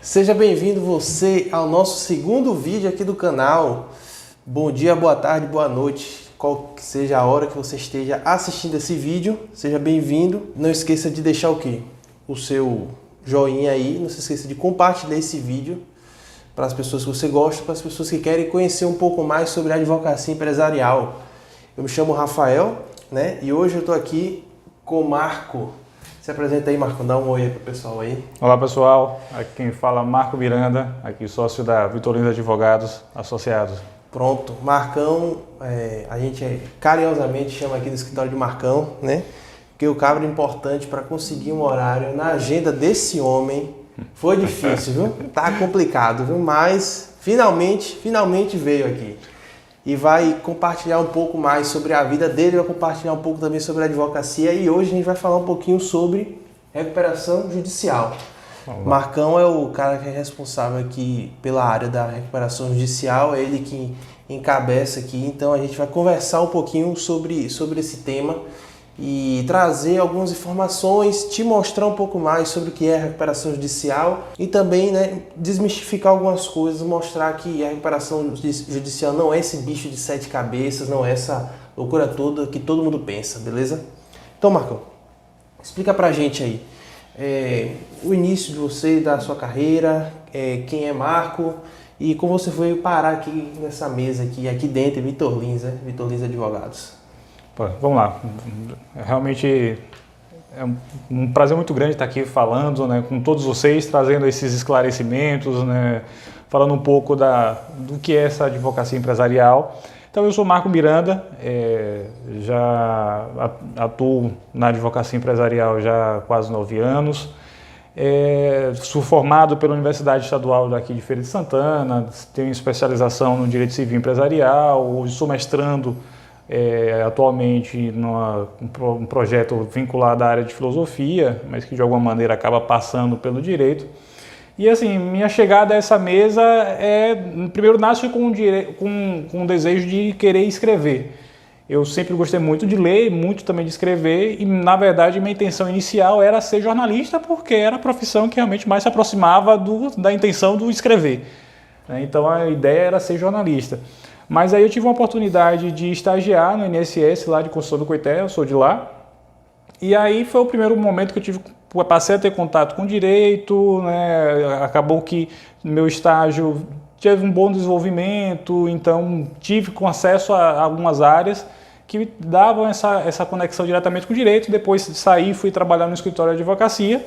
Seja bem-vindo você ao nosso segundo vídeo aqui do canal. Bom dia, boa tarde, boa noite, qual que seja a hora que você esteja assistindo esse vídeo, seja bem-vindo. Não esqueça de deixar o quê? O seu joinha aí, não se esqueça de compartilhar esse vídeo para as pessoas que você gosta, para as pessoas que querem conhecer um pouco mais sobre a advocacia empresarial. Eu me chamo Rafael, né? E hoje eu estou aqui com o Marco. Se apresenta aí, Marco, dá um oi aí pro pessoal aí. Olá pessoal, aqui quem fala é Marco Miranda, aqui sócio da Vitorino Advogados Associados. Pronto, Marcão, a gente carinhosamente chama aqui do escritório de Marcão, né? Porque o cabra é importante para conseguir um horário na agenda desse homem. Foi difícil, viu? Tá complicado, viu? Mas finalmente veio aqui. E vai compartilhar um pouco mais sobre a vida dele, vai compartilhar um pouco também sobre a advocacia e hoje a gente vai falar um pouquinho sobre recuperação judicial. Marcão é o cara que é responsável aqui pela área da recuperação judicial, é ele que encabeça aqui, então a gente vai conversar um pouquinho sobre esse tema e trazer algumas informações, te mostrar um pouco mais sobre o que é a recuperação judicial e também, né, desmistificar algumas coisas, mostrar que a recuperação judicial não é esse bicho de 7 cabeças, não é essa loucura toda que todo mundo pensa, beleza? Então, Marcão, explica pra gente aí o início de você, da sua carreira, quem é Marco e como você foi parar aqui nessa mesa aqui dentro, Vitor Lins Advogados. Vamos lá, realmente é um prazer muito grande estar aqui falando, né, com todos vocês, trazendo esses esclarecimentos, né, falando um pouco do que é essa advocacia empresarial. Então eu sou Marco Miranda, já atuo na advocacia empresarial já há quase 9 anos, sou formado pela Universidade Estadual daqui de Feira de Santana, tenho especialização no Direito Civil Empresarial, hoje sou mestrando atualmente um projeto vinculado à área de filosofia, mas que de alguma maneira acaba passando pelo direito. E assim, minha chegada a essa mesa primeiro nasce com um desejo de querer escrever. Eu sempre gostei muito de ler, muito também de escrever e na verdade minha intenção inicial era ser jornalista porque era a profissão que realmente mais se aproximava da intenção do escrever. Então a ideia era ser jornalista. Mas aí eu tive uma oportunidade de estagiar no INSS lá de Construção do Coité, eu sou de lá. E aí foi o primeiro momento que passei a ter contato com direito, né? Acabou que meu estágio teve um bom desenvolvimento, então tive acesso a algumas áreas que davam essa conexão diretamente com o direito. Depois saí, fui trabalhar no escritório de advocacia.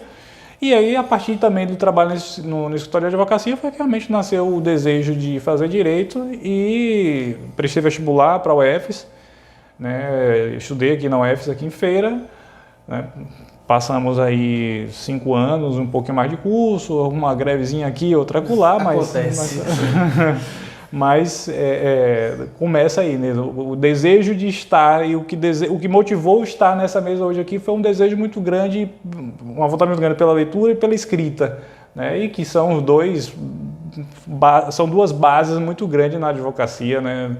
E aí, a partir também do trabalho no escritório de advocacia, foi que realmente nasceu o desejo de fazer direito e prestei vestibular para a UFES, né? Estudei aqui na UFES, aqui em Feira, né? Passamos aí 5 anos, um pouquinho mais de curso, uma grevezinha aqui, outra acolá, mas começa aí, né? O desejo de estar e o que motivou estar nessa mesa hoje aqui foi um desejo muito grande, uma vontade muito grande pela leitura e pela escrita, né? E que são duas bases muito grandes na advocacia, né?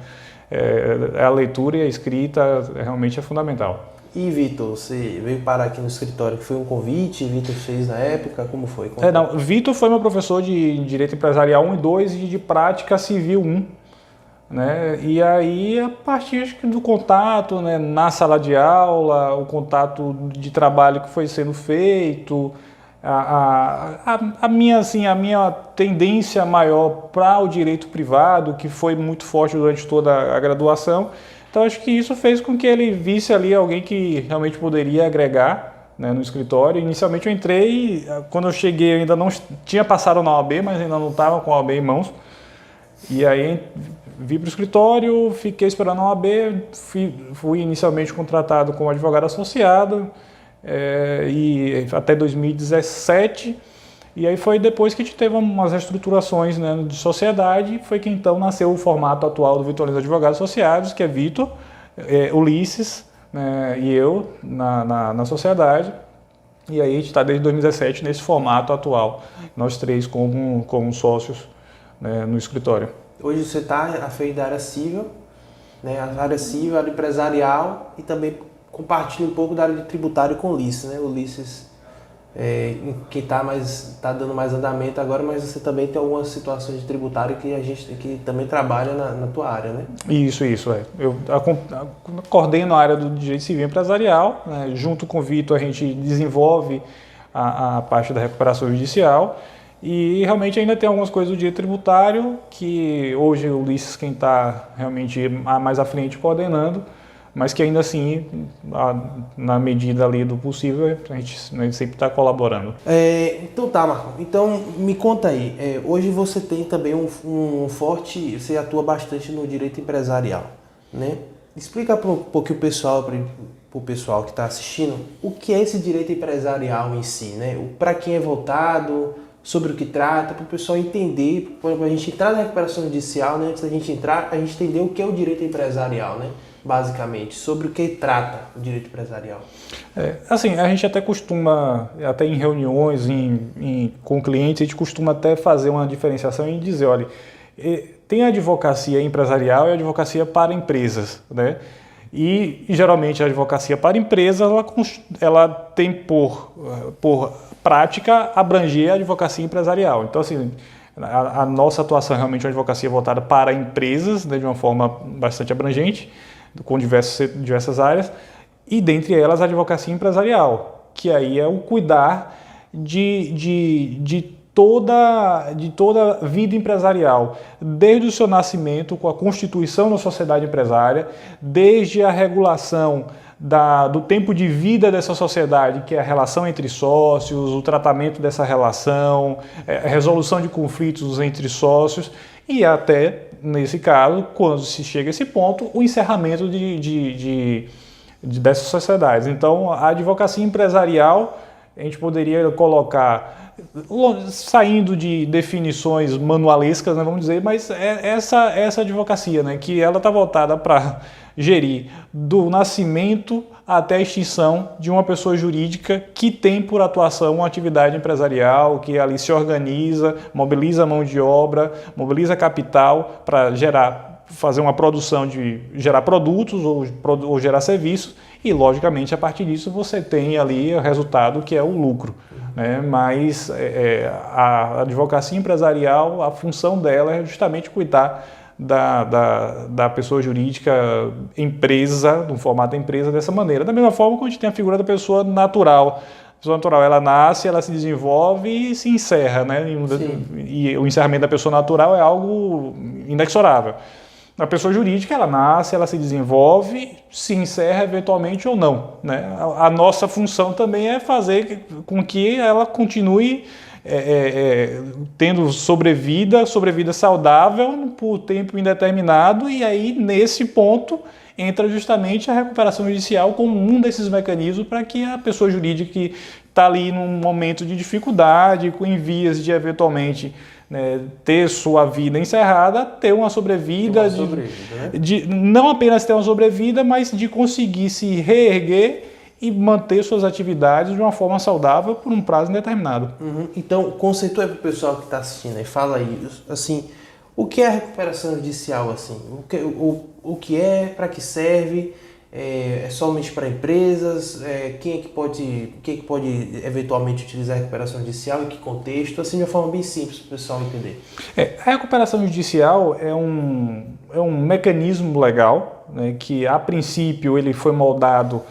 A leitura e a escrita realmente é fundamental. E Vitor, você veio parar aqui no escritório, que foi um convite, Vitor fez na época, como foi? Vitor foi meu professor de Direito Empresarial 1 e 2 e de Prática Civil 1, né? E aí, a partir do contato, né, na sala de aula, o contato de trabalho que foi sendo feito, a minha tendência maior para o direito privado, que foi muito forte durante toda a graduação. Então, acho que isso fez com que ele visse ali alguém que realmente poderia agregar, né, no escritório. Inicialmente eu entrei, quando eu cheguei eu ainda não tinha passado na OAB, mas ainda não estava com a OAB em mãos. E aí vim para o escritório, fiquei esperando a OAB, fui inicialmente contratado como advogado associado e até 2017. E aí foi depois que a gente teve umas reestruturações, né, de sociedade, foi que então nasceu o formato atual do Vitor Lins Advogados Associados, que é Vitor, Ulisses, né, e eu na sociedade. E aí a gente está desde 2017 nesse formato atual, nós três como sócios, né, no escritório. Hoje você está à frente da área civil, né, a área civil, a área empresarial e também compartilha um pouco da área de tributário com o Ulisses, né? O Ulisses que está dando mais andamento agora, mas você também tem algumas situações de tributário que a gente que também trabalha na tua área, né? Isso. Eu coordeno a área do direito civil empresarial, né? Junto com o Vitor a gente desenvolve a parte da recuperação judicial e realmente ainda tem algumas coisas do direito tributário que hoje o Ulisses quem está realmente mais à frente coordenando, mas que ainda assim, na medida ali do possível, a gente sempre está colaborando. Então tá, Marcão. Então me conta aí, hoje você tem também um forte, você atua bastante no direito empresarial, né? Explica para o pessoal que está assistindo, o que é esse direito empresarial em si, né? Para quem é voltado, sobre o que trata, para o pessoal entender, para a gente entrar na recuperação judicial, né? Antes da gente entrar, a gente entender o que é o direito empresarial, né? Basicamente, sobre o que trata o direito empresarial. Assim, a gente até costuma, até em reuniões com clientes, a gente costuma até fazer uma diferenciação e dizer, olha, tem a advocacia empresarial e a advocacia para empresas, né? E geralmente a advocacia para empresas, ela tem por prática abranger a advocacia empresarial. Então, assim, a nossa atuação é realmente uma advocacia voltada para empresas, né, de uma forma bastante abrangente, com diversas áreas, e dentre elas a advocacia empresarial, que aí é o cuidar de toda a vida empresarial, desde o seu nascimento, com a constituição da sociedade empresária, desde a regulação do tempo de vida dessa sociedade, que é a relação entre sócios, o tratamento dessa relação, a resolução de conflitos entre sócios e até, nesse caso, quando se chega a esse ponto, o encerramento dessas sociedades. Então, a advocacia empresarial, a gente poderia colocar, saindo de definições manualescas, né, vamos dizer, mas essa advocacia, né, que ela está voltada para gerir do nascimento até a extinção de uma pessoa jurídica que tem por atuação uma atividade empresarial, que ali se organiza, mobiliza mão de obra, mobiliza capital para fazer uma produção de gerar produtos ou gerar serviços e, logicamente, a partir disso você tem ali o resultado que é o lucro. Né? Mas a advocacia empresarial, a função dela é justamente cuidar da pessoa jurídica empresa, no formato empresa, dessa maneira. Da mesma forma que a gente tem a figura da pessoa natural. A pessoa natural, ela nasce, ela se desenvolve e se encerra, né? E o encerramento da pessoa natural é algo inexorável. A pessoa jurídica, ela nasce, ela se desenvolve, se encerra eventualmente ou não, né? A nossa função também é fazer com que ela continue tendo sobrevida saudável por tempo indeterminado, e aí nesse ponto entra justamente a recuperação judicial como um desses mecanismos para que a pessoa jurídica que está ali num momento de dificuldade, em vias de eventualmente ter sua vida encerrada, ter uma sobrevida, não apenas ter uma sobrevida, mas de conseguir se reerguer e manter suas atividades de uma forma saudável por um prazo indeterminado. Uhum. Então, conceitua para o pessoal que está assistindo aí, fala aí, assim, o que é a recuperação judicial, assim? O que é, para que serve, é somente para empresas, quem é que pode eventualmente utilizar a recuperação judicial, em que contexto, assim, de uma forma bem simples para o pessoal entender. A recuperação judicial é um mecanismo legal, né, que a princípio ele foi moldado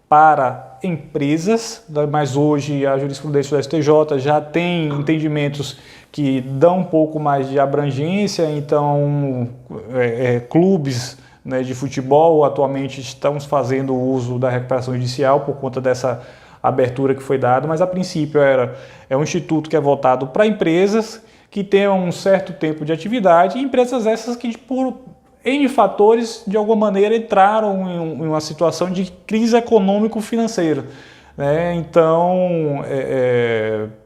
para empresas, mas hoje a jurisprudência do STJ já tem entendimentos que dão um pouco mais de abrangência, então clubes, né, de futebol atualmente estão fazendo uso da recuperação judicial por conta dessa abertura que foi dada, mas a princípio é um instituto que é voltado para empresas que tenham um certo tempo de atividade, e empresas essas que por N fatores, de alguma maneira, entraram em uma situação de crise econômico-financeira. Né? Então,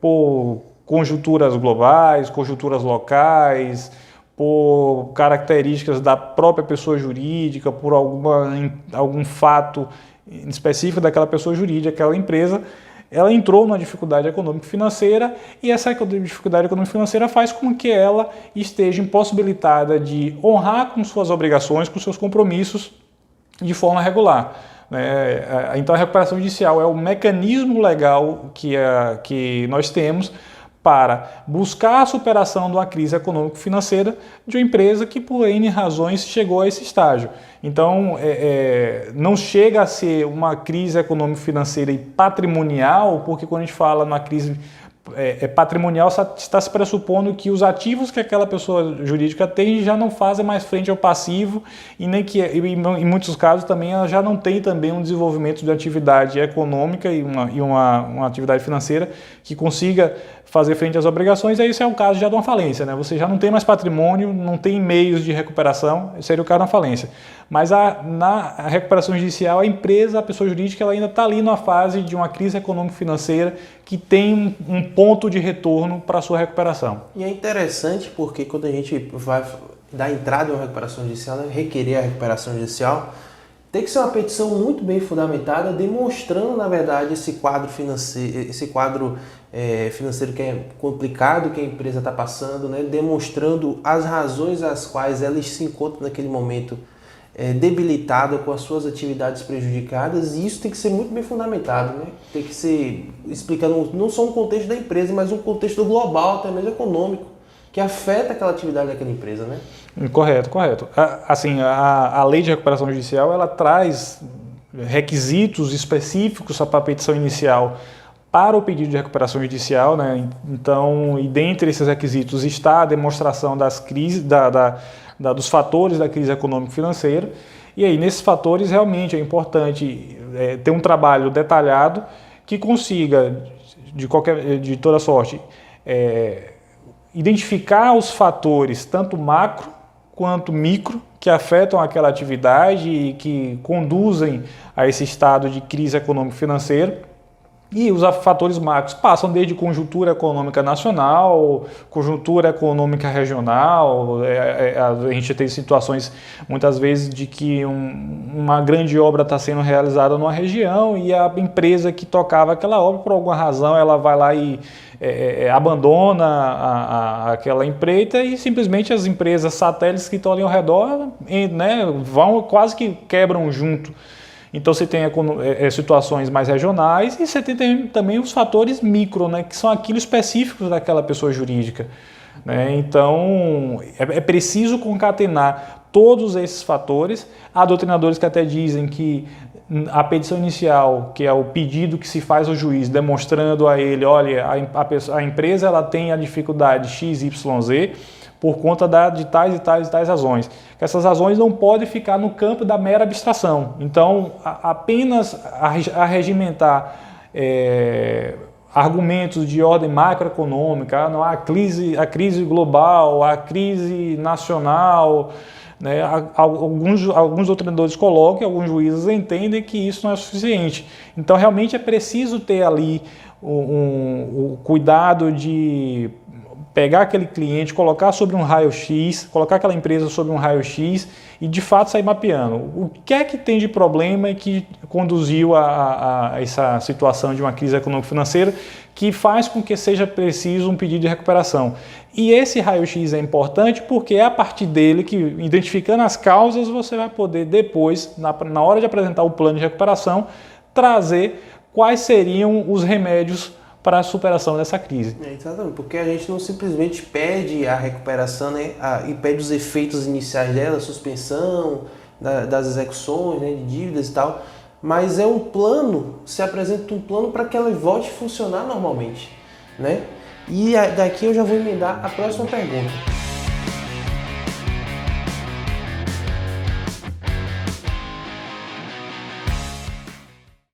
por conjunturas globais, conjunturas locais, por características da própria pessoa jurídica, por algum fato específico daquela pessoa jurídica, aquela empresa, ela entrou numa dificuldade econômico-financeira, e essa dificuldade econômico-financeira faz com que ela esteja impossibilitada de honrar com suas obrigações, com seus compromissos de forma regular. né? Então a recuperação judicial é o mecanismo legal que nós temos para buscar a superação de uma crise econômico-financeira de uma empresa que por N razões chegou a esse estágio. Então, não chega a ser uma crise econômico-financeira e patrimonial, porque quando a gente fala na crise patrimonial, está se pressupondo que os ativos que aquela pessoa jurídica tem já não fazem mais frente ao passivo e nem que, em muitos casos, também ela já não tem também um desenvolvimento de atividade econômica e uma atividade financeira que consiga fazer frente às obrigações. Aí isso é o caso já de uma falência, né? Você já não tem mais patrimônio, não tem meios de recuperação, seria o caso de uma falência. Mas na recuperação judicial, a empresa, a pessoa jurídica, ela ainda está ali na fase de uma crise econômico-financeira que tem um ponto de retorno para a sua recuperação. E é interessante porque quando a gente vai dar entrada em uma recuperação judicial, né, requerer a recuperação judicial, tem que ser uma petição muito bem fundamentada, demonstrando, na verdade, esse quadro financeiro que é complicado, que a empresa está passando, né, demonstrando as razões às quais ela se encontra naquele momento debilitada, com as suas atividades prejudicadas, e isso tem que ser muito bem fundamentado, né? Tem que ser explicando não só um contexto da empresa, mas um contexto global, até mesmo econômico, que afeta aquela atividade daquela empresa, né? Correto. Assim, a lei de recuperação judicial, ela traz requisitos específicos para a petição inicial para o pedido de recuperação judicial, né? Então, e dentre esses requisitos está a demonstração das crises, dos fatores da crise econômico-financeira. E aí, nesses fatores, realmente é importante ter um trabalho detalhado que consiga, de toda sorte, identificar os fatores, tanto macro quanto micro, que afetam aquela atividade e que conduzem a esse estado de crise econômico-financeira. E os fatores macros passam desde conjuntura econômica nacional, conjuntura econômica regional. A gente tem situações, muitas vezes, de que uma grande obra está sendo realizada numa região e a empresa que tocava aquela obra, por alguma razão, ela vai lá e abandona aquela empreita e simplesmente as empresas satélites que estão ali ao redor, né, quase que quebram junto. Então você tem situações mais regionais e você tem também os fatores micro, né, que são aquilo específicos daquela pessoa jurídica, né? Então é preciso concatenar todos esses fatores. Há doutrinadores que até dizem que a petição inicial, que é o pedido que se faz ao juiz, demonstrando a ele, olha, a empresa ela tem a dificuldade XYZ, por conta de tais e tais razões. Essas razões não podem ficar no campo da mera abstração. Então, apenas arregimentar argumentos de ordem macroeconômica, não há a crise global, a crise nacional, né? Alguns doutrinadores colocam, alguns juízes entendem que isso não é suficiente. Então, realmente é preciso ter ali o cuidado de pegar aquele cliente, colocar sobre um raio-x, colocar aquela empresa sobre um raio-x e de fato sair mapeando. O que é que tem de problema que conduziu a essa situação de uma crise econômico-financeira que faz com que seja preciso um pedido de recuperação. E esse raio-x é importante porque é a partir dele que, identificando as causas, você vai poder depois, na hora de apresentar o plano de recuperação, trazer quais seriam os remédios para a superação dessa crise. Exatamente, porque a gente não simplesmente pede a recuperação, né, e pede os efeitos iniciais dela, suspensão das execuções, né, de dívidas e tal, mas é um plano, se apresenta um plano para que ela volte a funcionar normalmente, né? E daqui eu já vou emendar a próxima pergunta.